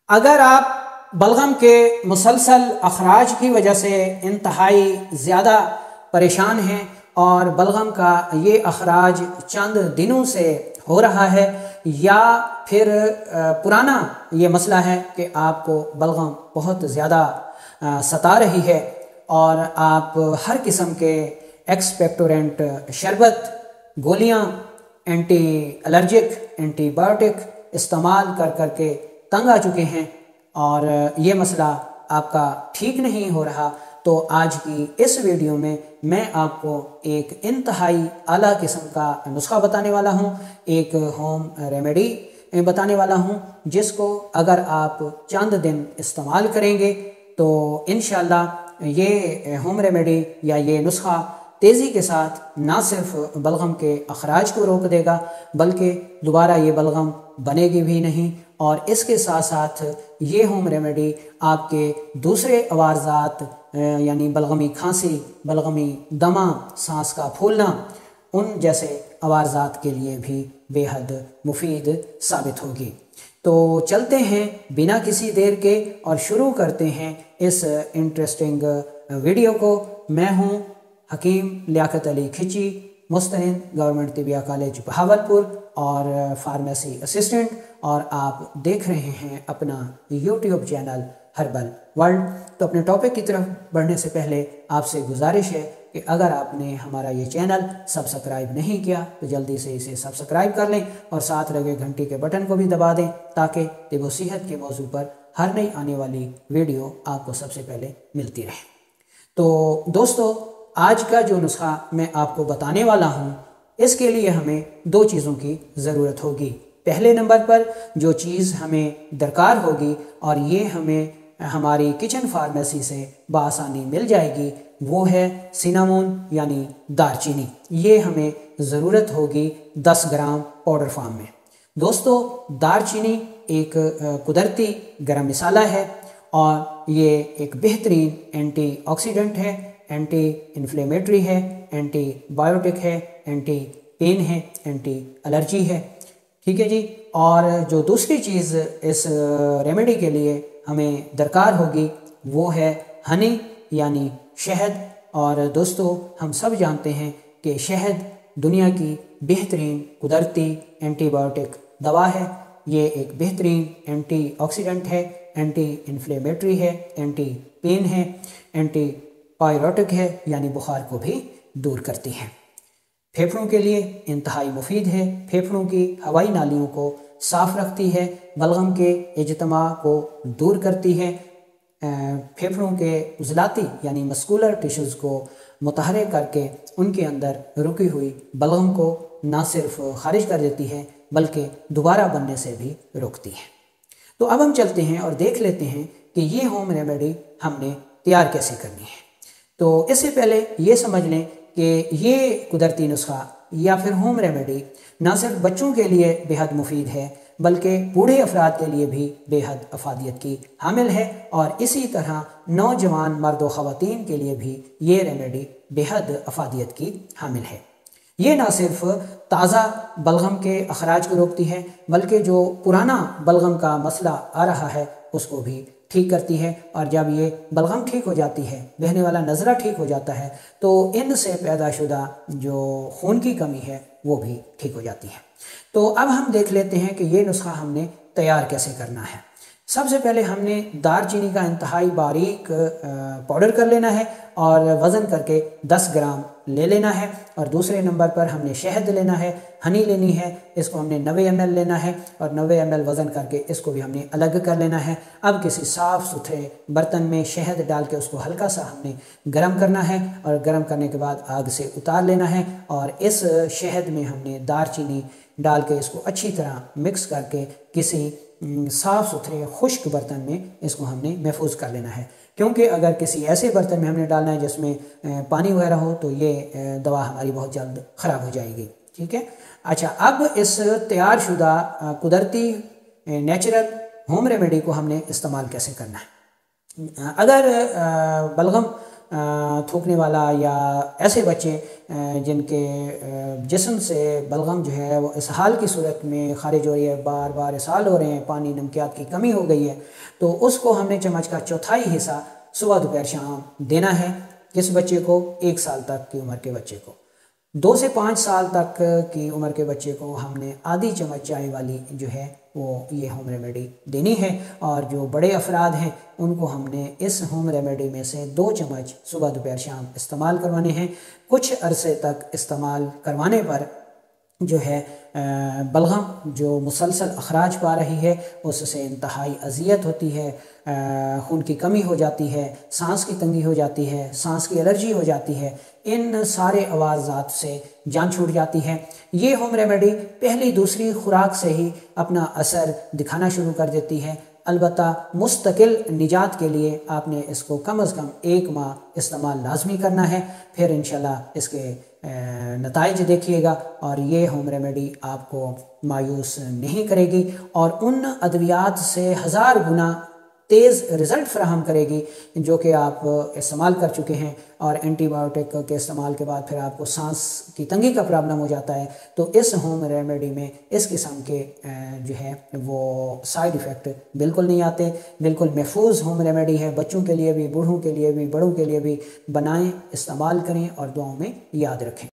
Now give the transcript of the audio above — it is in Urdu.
اگر آپ بلغم کے مسلسل اخراج کی وجہ سے انتہائی زیادہ پریشان ہیں اور بلغم کا یہ اخراج چند دنوں سے ہو رہا ہے، یا پھر پرانا یہ مسئلہ ہے کہ آپ کو بلغم بہت زیادہ ستا رہی ہے اور آپ ہر قسم کے ایکسپیکٹورنٹ شربت، گولیاں، اینٹی الرجک، اینٹی بایوٹک استعمال کر کر کے تنگ آ چکے ہیں اور یہ مسئلہ آپ کا ٹھیک نہیں ہو رہا، تو آج کی اس ویڈیو میں آپ کو ایک انتہائی اعلیٰ قسم کا نسخہ بتانے والا ہوں، ایک ہوم ریمیڈی بتانے والا ہوں جس کو اگر آپ چند دن استعمال کریں گے تو انشاءاللہ یہ ہوم ریمیڈی یا یہ نسخہ تیزی کے ساتھ نہ صرف بلغم کے اخراج کو روک دے گا بلکہ دوبارہ یہ بلغم بنے گی بھی نہیں، اور اس کے ساتھ ساتھ یہ ہوم ریمیڈی آپ کے دوسرے عوارضات یعنی بلغمی کھانسی، بلغمی دمہ، سانس کا پھولنا، ان جیسے عوارضات کے لیے بھی بے حد مفید ثابت ہوگی۔ تو چلتے ہیں بنا کسی دیر کے اور شروع کرتے ہیں اس انٹرسٹنگ ویڈیو کو۔ میں ہوں حکیم لیاقت علی کھچی، مستند گورنمنٹ طبیہ کالج بہاولپور اور فارمیسی اسسٹنٹ، اور آپ دیکھ رہے ہیں اپنا یوٹیوب چینل ہربل ورلڈ۔ تو اپنے ٹاپک کی طرف بڑھنے سے پہلے آپ سے گزارش ہے کہ اگر آپ نے ہمارا یہ چینل سبسکرائب نہیں کیا تو جلدی سے اسے سبسکرائب کر لیں اور ساتھ لگے گھنٹی کے بٹن کو بھی دبا دیں تاکہ طب و صحت کے موضوع پر ہر نئی آنے والی ویڈیو آپ کو سب سے پہلے ملتی رہے۔ تو دوستو، آج کا جو نسخہ میں آپ کو بتانے والا ہوں اس کے لیے ہمیں دو چیزوں کی ضرورت ہوگی۔ پہلے نمبر پر جو چیز ہمیں درکار ہوگی اور یہ ہمیں ہماری کچن فارمیسی سے بآسانی مل جائے گی وہ ہے سینامون یعنی دار چینی۔ یہ ہمیں ضرورت ہوگی 10 گرام پاؤڈر فارم میں۔ دوستو، دار چینی ایک قدرتی گرم مسالہ ہے اور یہ ایک بہترین اینٹی آکسیڈنٹ ہے، اینٹی انفلیمیٹری ہے، اینٹی بایوٹک ہے، اینٹی پین ہے، اینٹی الرجی ہے، ٹھیک ہے جی۔ اور جو دوسری چیز اس ریمیڈی کے لیے ہمیں درکار ہوگی وہ ہے ہنی یعنی شہد۔ اور دوستو، ہم سب جانتے ہیں کہ شہد دنیا کی بہترین قدرتی اینٹی بایوٹک دوا ہے۔ یہ ایک بہترین اینٹی آکسیڈنٹ ہے، اینٹی انفلیمیٹری ہے، اینٹی پین ہے، اینٹی پائروٹک ہے یعنی بخار کو بھی دور کرتی ہے۔ پھیپھڑوں کے لیے انتہائی مفید ہے، پھیپھڑوں کی ہوائی نالیوں کو صاف رکھتی ہے، بلغم کے اجتماع کو دور کرتی ہے، پھیپھڑوں کے عضلاتی یعنی مسکولر ٹیشوز کو متحرک کر کے ان کے اندر رکی ہوئی بلغم کو نہ صرف خارج کر دیتی ہے بلکہ دوبارہ بننے سے بھی روکتی ہے۔ تو اب ہم چلتے ہیں اور دیکھ لیتے ہیں کہ یہ ہوم ریمیڈی ہم نے تیار کیسے کرنی ہے۔ تو اس سے پہلے یہ سمجھ لیں کہ یہ قدرتی نسخہ یا پھر ہوم ریمیڈی نہ صرف بچوں کے لیے بے حد مفید ہے بلکہ بوڑھے افراد کے لیے بھی بے حد افادیت کی حامل ہے، اور اسی طرح نوجوان مرد و خواتین کے لیے بھی یہ ریمیڈی بے حد افادیت کی حامل ہے۔ یہ نہ صرف تازہ بلغم کے اخراج کو روکتی ہے بلکہ جو پرانا بلغم کا مسئلہ آ رہا ہے اس کو بھی ٹھیک کرتی ہے، اور جب یہ بلغم ٹھیک ہو جاتی ہے، بہنے والا نزلہ ٹھیک ہو جاتا ہے تو ان سے پیدا شدہ جو خون کی کمی ہے وہ بھی ٹھیک ہو جاتی ہے۔ تو اب ہم دیکھ لیتے ہیں کہ یہ نسخہ ہم نے تیار کیسے کرنا ہے۔ سب سے پہلے ہم نے دار چینی کا انتہائی باریک پاؤڈر کر لینا ہے اور وزن کر کے 10 گرام لے لینا ہے، اور دوسرے نمبر پر ہم نے شہد لینا ہے، ہنی لینی ہے، اس کو ہم نے 90 ml لینا ہے اور 90 ml وزن کر کے اس کو بھی ہم نے الگ کر لینا ہے۔ اب کسی صاف ستھرے برتن میں شہد ڈال کے اس کو ہلکا سا ہم نے گرم کرنا ہے، اور گرم کرنے کے بعد آگ سے اتار لینا ہے، اور اس شہد میں ہم نے دار چینی ڈال کے اس کو اچھی طرح مکس کر کے کسی صاف ستھرے خشک برتن میں اس کو ہم نے محفوظ کر لینا ہے، کیونکہ اگر کسی ایسے برتن میں ہم نے ڈالنا ہے جس میں پانی وغیرہ ہو تو یہ دوا ہماری بہت جلد خراب ہو جائے گی، ٹھیک ہے۔ اچھا، اب اس تیار شدہ قدرتی نیچرل ہوم ریمیڈی کو ہم نے استعمال کیسے کرنا ہے۔ اگر بلغم تھوکنے والا یا ایسے بچے جن کے جسم سے بلغم جو ہے وہ اسہال کی صورت میں خارج ہو رہی ہے، بار بار اسہال ہو رہے ہیں، پانی نمکیات کی کمی ہو گئی ہے، تو اس کو ہم نے چمچ کا چوتھائی حصہ صبح دوپہر شام دینا ہے۔ کس بچے کو؟ 1 سال تک کی عمر کے بچے کو۔ 2 سے 5 سال تک کی عمر کے بچے کو ہم نے آدھی چمچ چائے والی جو ہے وہ یہ ہوم ریمیڈی دینی ہے، اور جو بڑے افراد ہیں ان کو ہم نے اس ہوم ریمیڈی میں سے 2 چمچ صبح دوپہر شام استعمال کروانے ہیں۔ کچھ عرصے تک استعمال کروانے پر جو ہے بلغم جو مسلسل اخراج پا رہی ہے اس سے انتہائی اذیت ہوتی ہے، خون کی کمی ہو جاتی ہے، سانس کی تنگی ہو جاتی ہے، سانس کی الرجی ہو جاتی ہے، ان سارے عوارضات سے جان چھوٹ جاتی ہے۔ یہ ہوم ریمیڈی پہلی دوسری خوراک سے ہی اپنا اثر دکھانا شروع کر دیتی ہے۔ البتہ مستقل نجات کے لیے آپ نے اس کو کم از کم 1 ماہ استعمال لازمی کرنا ہے، پھر انشاءاللہ اس کے نتائج دیکھیے گا، اور یہ ہوم ریمیڈی آپ کو مایوس نہیں کرے گی اور ان ادویات سے 1000 گنا تیز رزلٹ فراہم کرے گی جو کہ آپ استعمال کر چکے ہیں۔ اور اینٹی بائیوٹک کے استعمال کے بعد پھر آپ کو سانس کی تنگی کا پرابلم ہو جاتا ہے، تو اس ہوم ریمیڈی میں اس قسم کے جو ہے وہ سائیڈ ایفیکٹ بالکل نہیں آتے، بالکل محفوظ ہوم ریمیڈی ہے۔ بچوں کے لیے بھی، بوڑھوں کے لیے بھی، بڑوں کے لیے بھی بنائیں، استعمال کریں اور دعاؤں میں یاد رکھیں۔